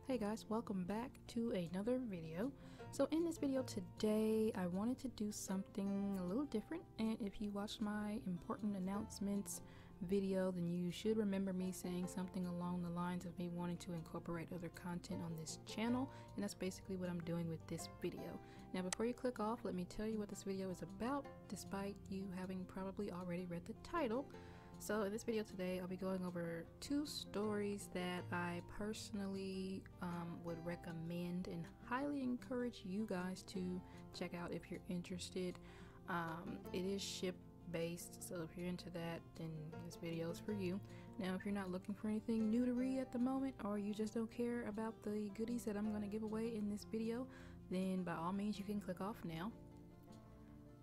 Hey guys, welcome back to another video. So in this video today, I wanted to do something a little different, and if you watched my important announcements video, then you should remember me saying something along the lines of me wanting to incorporate other content on this channel, and that's basically what I'm doing with this video. Now before you click off, let me tell you what this video is about, despite you having probably already read the title. So in this video today, I'll be going over two stories that I personally would recommend and highly encourage you guys to check out if you're interested. It is ship based, so if you're into that, then this video is for you. Now if you're not looking for anything new to read at the moment, or you just don't care about the goodies that I'm going to give away in this video, then by all means you can click off now.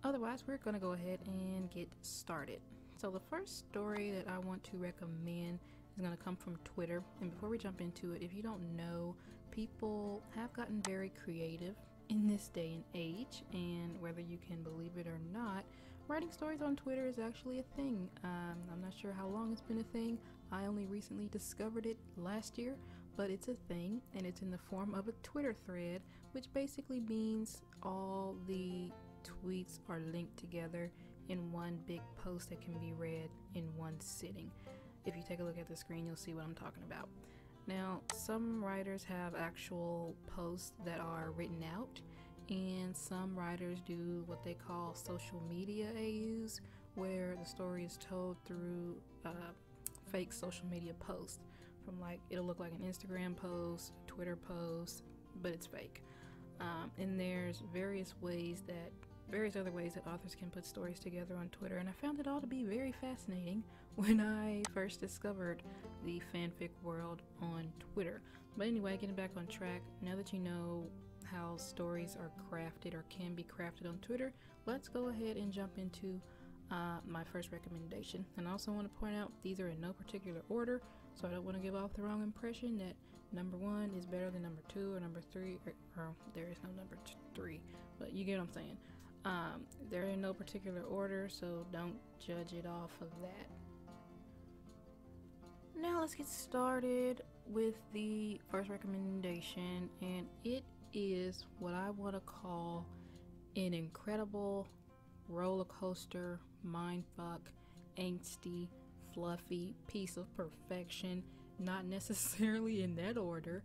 Otherwise, we're going to go ahead and get started. So the first story that I want to recommend is going to come from Twitter. And before we jump into it, if you don't know, people have gotten very creative in this day and age, and whether you can believe it or not, writing stories on Twitter is actually a thing. I'm not sure how long it's been a thing. I only recently discovered it last year, but it's a thing, and it's in the form of a Twitter thread, which basically means all the tweets are linked together in one big post that can be read in one sitting. If you take a look at the screen, you'll see what I'm talking about. Now, some writers have actual posts that are written out, and some writers do what they call social media AUs, where the story is told through fake social media posts. From like, it'll look like an Instagram post, Twitter post, but it's fake. And there's various other ways that authors can put stories together on Twitter, and I found it all to be very fascinating when I first discovered the fanfic world on Twitter. But anyway, getting back on track, now that you know how stories are crafted or can be crafted on Twitter, let's go ahead and jump into my first recommendation. And I also want to point out these are in no particular order, so I don't want to give off the wrong impression that number one is better than number two or number three, or there is no number three, but you get what I'm saying. They're in no particular order, so don't judge it off of that. Now let's get started with the first recommendation, and it is what I want to call an incredible roller coaster, mindfuck, angsty, fluffy piece of perfection, not necessarily in that order.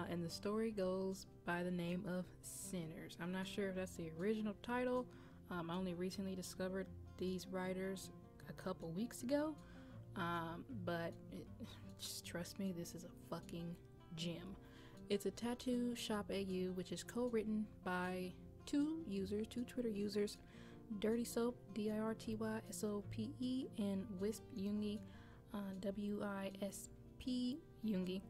And the story goes by the name of Sinners. I'm not sure if that's the original title. I only recently discovered these writers a couple weeks ago, but just trust me, this is a fucking gem. It's a tattoo shop AU, which is co-written by two Twitter users, Dirty Sope, DIRTYSOPE, and Wisp Yoongi, WISP Yoongi.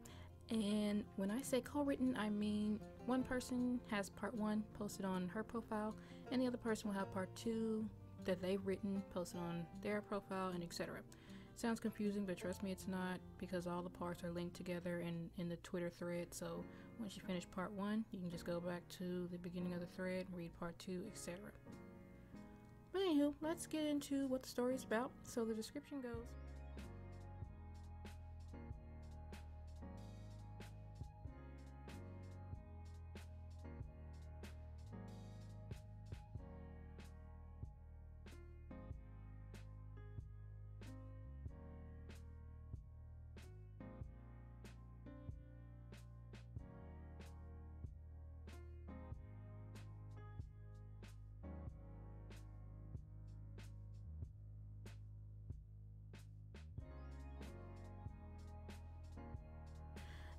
And when I say co-written, I mean one person has part one posted on her profile, and the other person will have part two that they've written posted on their profile, and etc. Sounds confusing, but trust me, it's not, because all the parts are linked together in the Twitter thread. So once you finish part one, you can just go back to the beginning of the thread, read part two, etc. But anywho, let's get into what the story is about. So the description goes: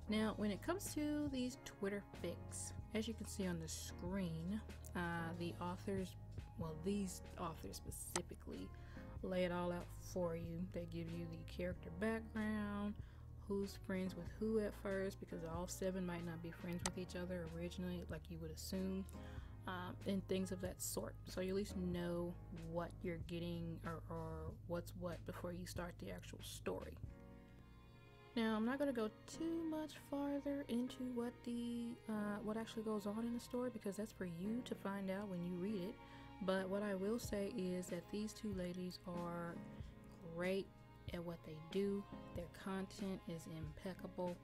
now, when it comes to these Twitter fics, as you can see on the screen, these authors specifically lay it all out for you. They give you the character background, who's friends with who at first, because all seven might not be friends with each other originally, like you would assume, and things of that sort. So you at least know what you're getting, or what's what, before you start the actual story. Now, I'm not going to go too much farther into what actually goes on in the story, because that's for you to find out when you read it. But what I will say is that these two ladies are great at what they do. Their content is impeccable.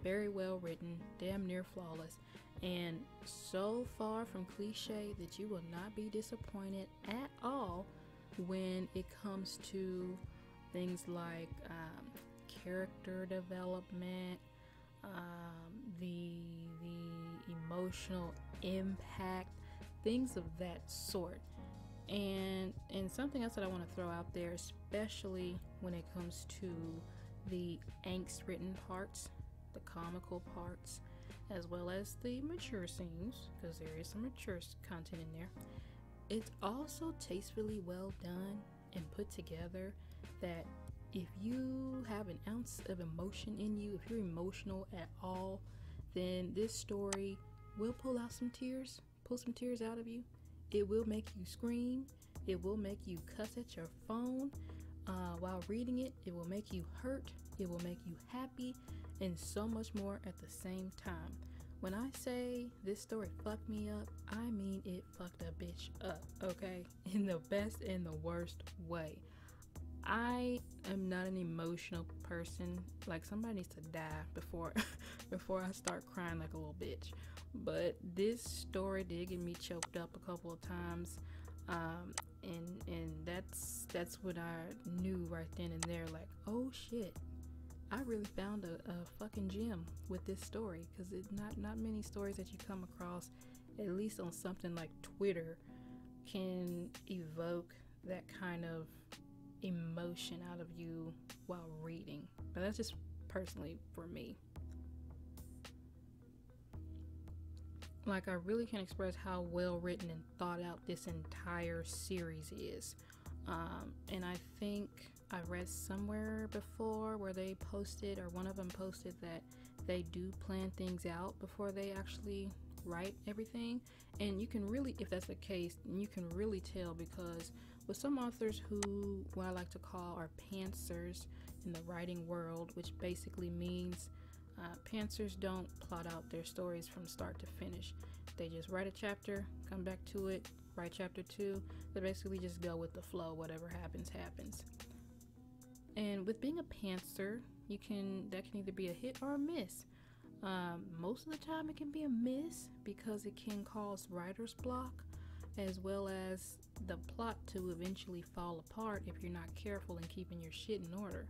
very well written, damn near flawless, and so far from cliche that you will not be disappointed at all when it comes to things like character development, the emotional impact, things of that sort. And something else that I want to throw out there, especially when it comes to the angst written parts, the comical parts, as well as the mature scenes, because there is some mature content in there, it's also tastefully well done and put together that if you have an ounce of emotion in you, if you're emotional at all, then this story will pull some tears out of you. It will make you scream. It will make you cuss at your phone while reading it. It will make you hurt. It will make you happy, and so much more at the same time. When I say this story fucked me up, I mean it fucked a bitch up, okay? In the best and the worst way. I am not an emotional person. Like, somebody needs to die before I start crying like a little bitch. But this story did get me choked up a couple of times, and that's when I knew right then and there, like, oh shit, I really found a fucking gem with this story, because it's not many stories that you come across, at least on something like Twitter, can evoke that kind of emotion out of you while reading. But that's just personally for me. Like, I really can't express how well written and thought out this entire series is. And I think I read somewhere before where they posted, or one of them posted, that they do plan things out before they actually write everything. And you can really, if that's the case, you can really tell, because with some authors who, what I like to call, are pantsers in the writing world, which basically means pantsers don't plot out their stories from start to finish. They just write a chapter, come back to it, write chapter 2. They basically just go with the flow. Whatever happens, happens. And with being a pantser, that can either be a hit or a miss. Most of the time it can be a miss, because it can cause writer's block, as well as the plot to eventually fall apart if you're not careful in keeping your shit in order.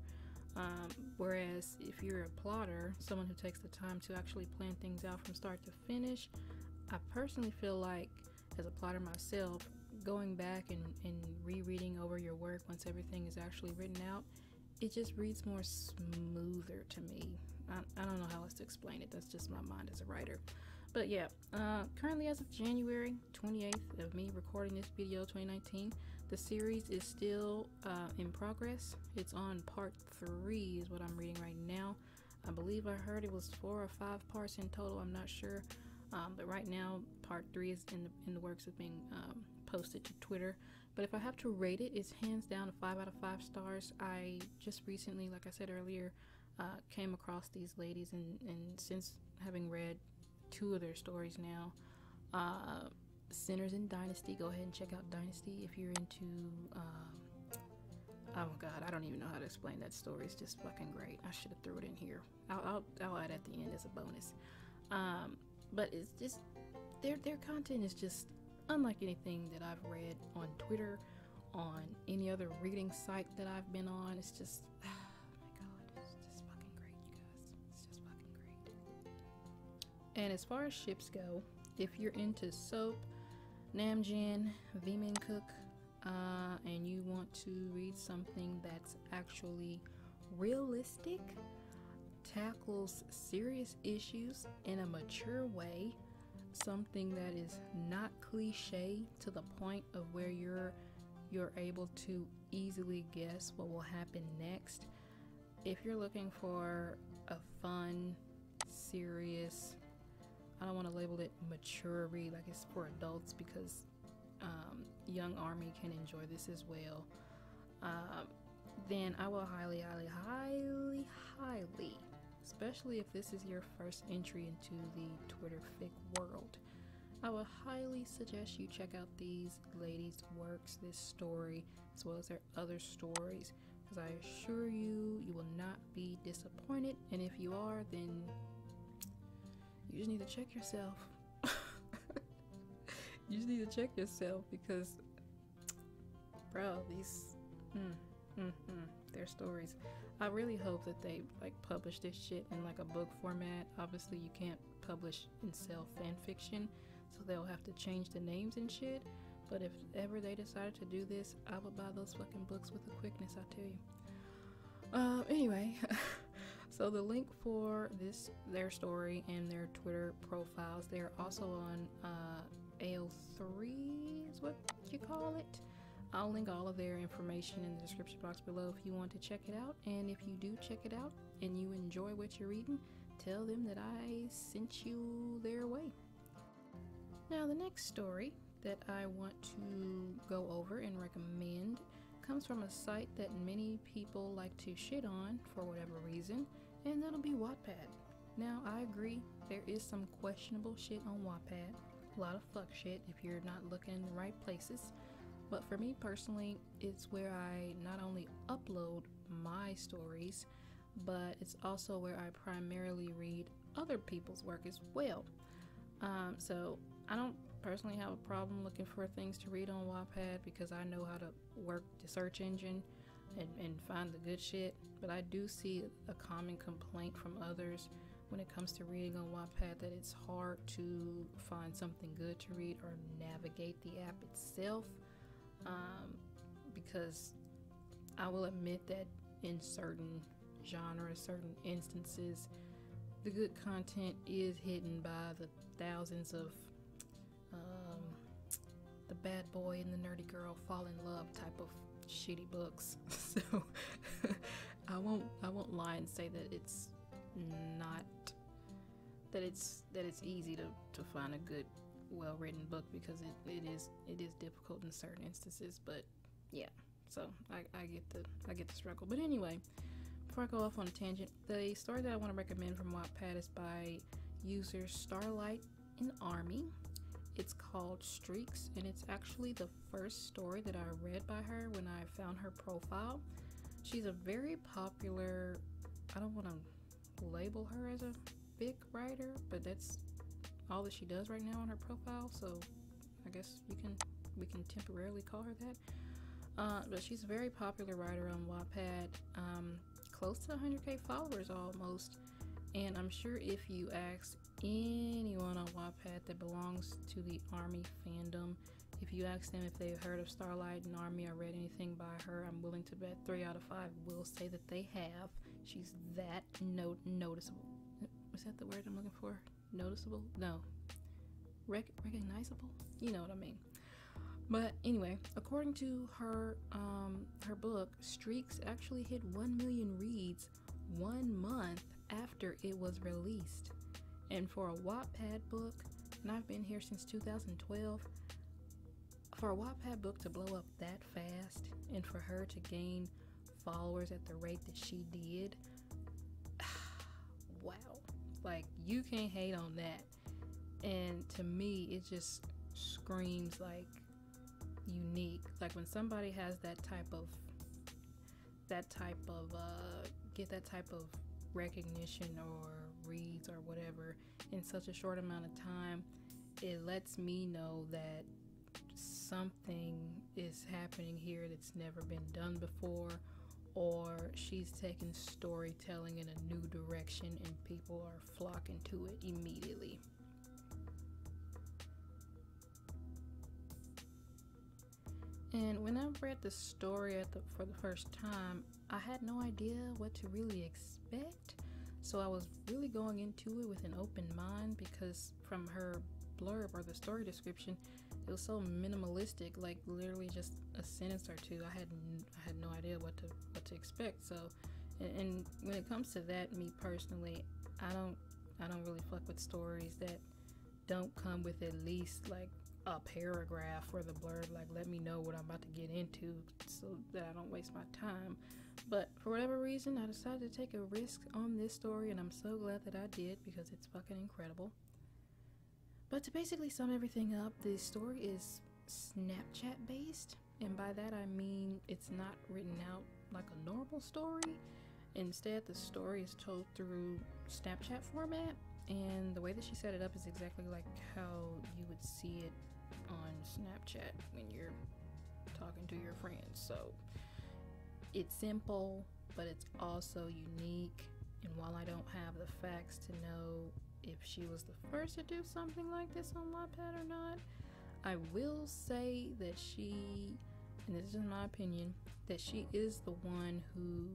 Whereas if you're a plotter, someone who takes the time to actually plan things out from start to finish, I personally feel like, as a plotter myself, going back and rereading over your work once everything is actually written out, it just reads more smoother to me. I don't know how else to explain it. That's just my mind as a writer. But yeah, currently as of January 28th of me recording this video, 2019, the series is still in progress. It's on part 3 is what I'm reading right now. I believe I heard it was 4 or 5 parts in total. I'm not sure. But right now, part 3 is in the works of being posted to Twitter. But if I have to rate it, it's hands down a 5 out of 5 stars. I just recently, like I said earlier, came across these ladies, and since having read 2 of their stories now, Sinners and Dynasty, go ahead and check out Dynasty if you're into oh god, I don't even know how to explain that story. It's just fucking great. I should have threw it in here. I'll add at the end as a bonus. But it's just their content is just unlike anything that I've read on Twitter, on any other reading site that I've been on. It's just, oh my god, it's just fucking great, you guys. It's just fucking great. And as far as ships go, if you're into sope, namjin, vminkook, and you want to read something that's actually realistic, tackles serious issues in a mature way, something that is not cliche to the point of where you're able to easily guess what will happen next. If you're looking for a fun, serious, I don't want to label it mature read, like it's for adults, because young army can enjoy this as well, then I will highly, especially if this is your first entry into the Twitter fic world, I would highly suggest you check out these ladies' works, this story, as well as their other stories. because I assure you, you will not be disappointed. And if you are, then you just need to check yourself. You just need to check yourself because, bro, these, their stories. I really hope that they like publish this shit in like a book format. Obviously, you can't publish and sell fan fiction, so they'll have to change the names and shit. But if ever they decided to do this, I would buy those fucking books with a quickness, I tell you. Anyway, so the link for their story and their Twitter profiles, they're also on AO3 is what you call it. I'll link all of their information in the description box below if you want to check it out. And if you do check it out and you enjoy what you're reading, tell them that I sent you their way. Now, the next story that I want to go over and recommend comes from a site that many people like to shit on for whatever reason, and that'll be Wattpad. Now, I agree, there is some questionable shit on Wattpad. A lot of fuck shit if you're not looking in the right places. But for me personally, it's where I not only upload my stories, but it's also where I primarily read other people's work as well. So I don't personally have a problem looking for things to read on Wattpad because I know how to work the search engine and find the good shit. But I do see a common complaint from others when it comes to reading on Wattpad that it's hard to find something good to read or navigate the app itself. Because I will admit that in certain genres, certain instances, the good content is hidden by the thousands of the bad boy and the nerdy girl fall in love type of shitty books. So I won't lie and say that it's not that it's easy to find a good, well-written book, because it is difficult in certain instances. But yeah, so I get the struggle. But anyway, before I go off on a tangent, the story that I want to recommend from Wattpad is by user Starlight in Army. It's called Streaks, and it's actually the first story that I read by her when I found her profile. She's a very popular, I don't want to label her as a big writer, but that's all that she does right now on her profile, so I guess we can temporarily call her that. But she's a very popular writer on Wattpad, close to 100k followers almost. And I'm sure if you ask anyone on Wattpad that belongs to the Army fandom, if you ask them if they've heard of Starlight and Army or read anything by her, I'm willing to bet 3 out of 5 will say that they have. She's that noticeable. Is that the word I'm looking for? Noticeable? No. Recognizable? You know what I mean. But anyway, according to her book, Streaks actually hit 1 million reads 1 month after it was released. And for a Wattpad book, and I've been here since 2012, for a Wattpad book to blow up that fast and for her to gain followers at the rate that she did, wow. Like, you can't hate on that. And to me, it just screams like unique. Like when somebody has that type of get that type of recognition or reads or whatever in such a short amount of time, it lets me know that something is happening here that's never been done before, or she's taking storytelling in a new direction and people are flocking to it immediately. And when I read the story for the first time, I had no idea what to really expect. So I was really going into it with an open mind, because from her blurb or the story description, it was so minimalistic, like literally just a sentence or two. I had no idea what to expect. So, and when it comes to that, me personally, I don't really fuck with stories that don't come with at least like a paragraph for the blurb, like let me know what I'm about to get into so that I don't waste my time. But for whatever reason, I decided to take a risk on this story, and I'm so glad that I did, because it's fucking incredible. But to basically sum everything up, the story is Snapchat based, and by that I mean it's not written out like a normal story. Instead, the story is told through Snapchat format, and the way that she set it up is exactly like how you would see it on Snapchat when you're talking to your friends. So it's simple, but it's also unique. And while I don't have the facts to know if she was the first to do something like this on Wattpad or not, I will say that she, and this is my opinion, that she is the one who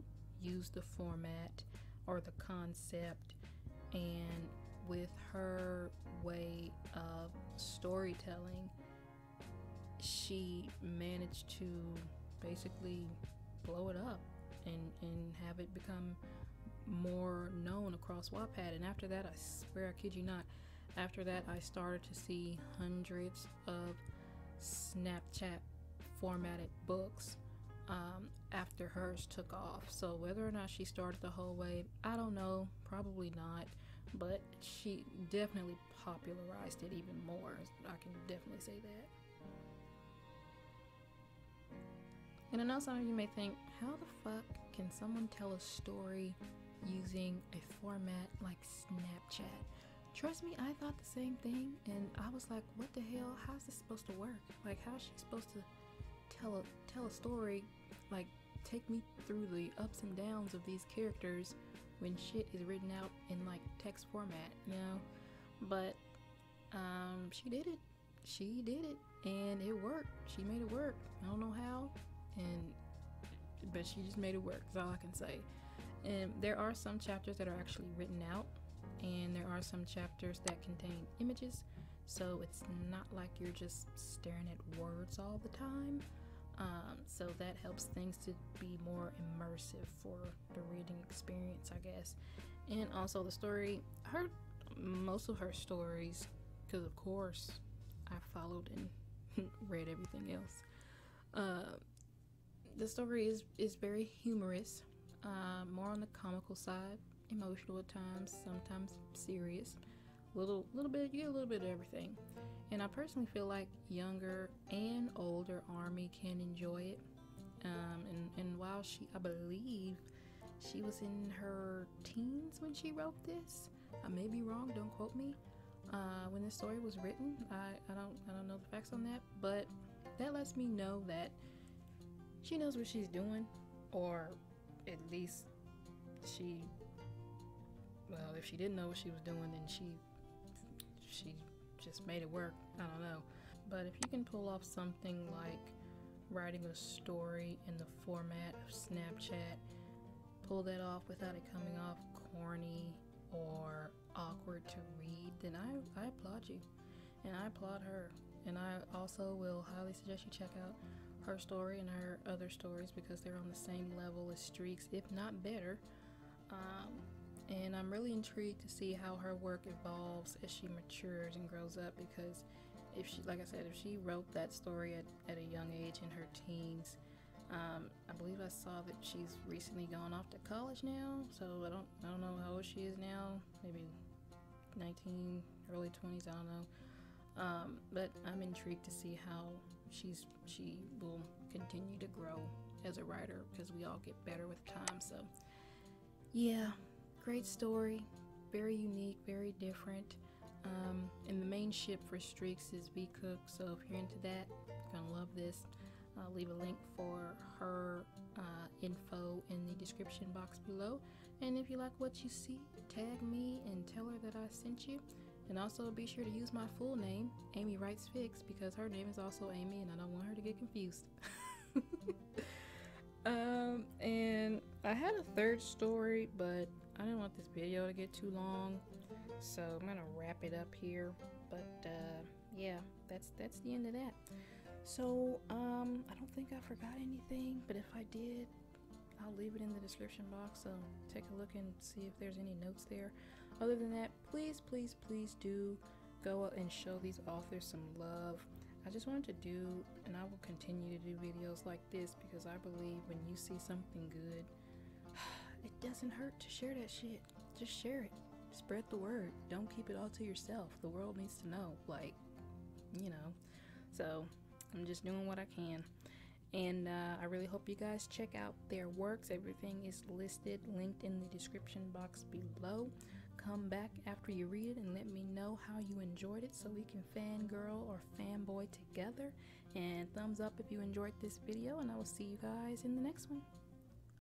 used the format or the concept, and with her way of storytelling, she managed to basically blow it up and have it become more known across Wattpad. And after that, I swear, I kid you not, after that I started to see hundreds of Snapchat formatted books after hers took off. So whether or not she started the whole wave, I don't know, probably not, but she definitely popularized it even more. I can definitely say that. And I know some of you may think, how the fuck can someone tell a story using a format like Snapchat? Trust me, I thought the same thing, and I was like, what the hell? How's this supposed to work? Like, how's she supposed to tell a story, like take me through the ups and downs of these characters when shit is written out in like text format, you know? But she did it, and it worked. She made it work. I don't know how, but she just made it work, is all I can say. And there are some chapters that are actually written out, and there are some chapters that contain images, so it's not like you're just staring at words all the time. So that helps things to be more immersive for the reading experience, I guess. And also the story, most of her stories, because of course I followed and read everything else, the story is very humorous, more on the comical side, emotional at times, sometimes serious, little bit, you get a little bit of everything. And I personally feel like younger and older army can enjoy it. And while I believe she was in her teens when she wrote this, I may be wrong, don't quote me. When this story was written, I don't know the facts on that, but that lets me know that she knows what she's doing, or at least well, if she didn't know what she was doing, then she just made it work. I don't know. But if you can pull off something like writing a story in the format of Snapchat, pull that off without it coming off corny or awkward to read, then I applaud you, and I applaud her. And I also will highly suggest you check out her story and her other stories, because they're on the same level as Streaks, if not better. And I'm really intrigued to see how her work evolves as she matures and grows up, because if she, like I said, if she wrote that story at a young age in her teens, I believe I saw that she's recently gone off to college now, so I don't know how old she is now, maybe 19, early 20s, I don't know. But I'm intrigued to see how she will continue to grow as a writer, because we all get better with time. So yeah, great story, very unique, very different. And the main ship for Streaks is vkook, so if you're into that, you're gonna love this. I'll leave a link for her info in the description box below, and if you like what you see, tag me and tell her that I sent you. And also be sure to use my full name, Amy Writes Fics, because her name is also Amy and I don't want her to get confused. And I had a third story, but I didn't want this video to get too long, so I'm gonna wrap it up here. But yeah, that's the end of that. So I don't think I forgot anything, but if I did, I'll leave it in the description box, so take a look and see if there's any notes there. Other than that, please do go out and show these authors some love. I just wanted to do, and I will continue to do videos like this, because I believe when you see something good, it doesn't hurt to share that shit. Just share it. Spread the word. Don't keep it all to yourself. The world needs to know, like, you know. So I'm just doing what I can. And I really hope you guys check out their works. Everything is listed, linked in the description box below. Come back after you read it and let me know how you enjoyed it so we can fangirl or fanboy together. And thumbs up if you enjoyed this video, and I will see you guys in the next one.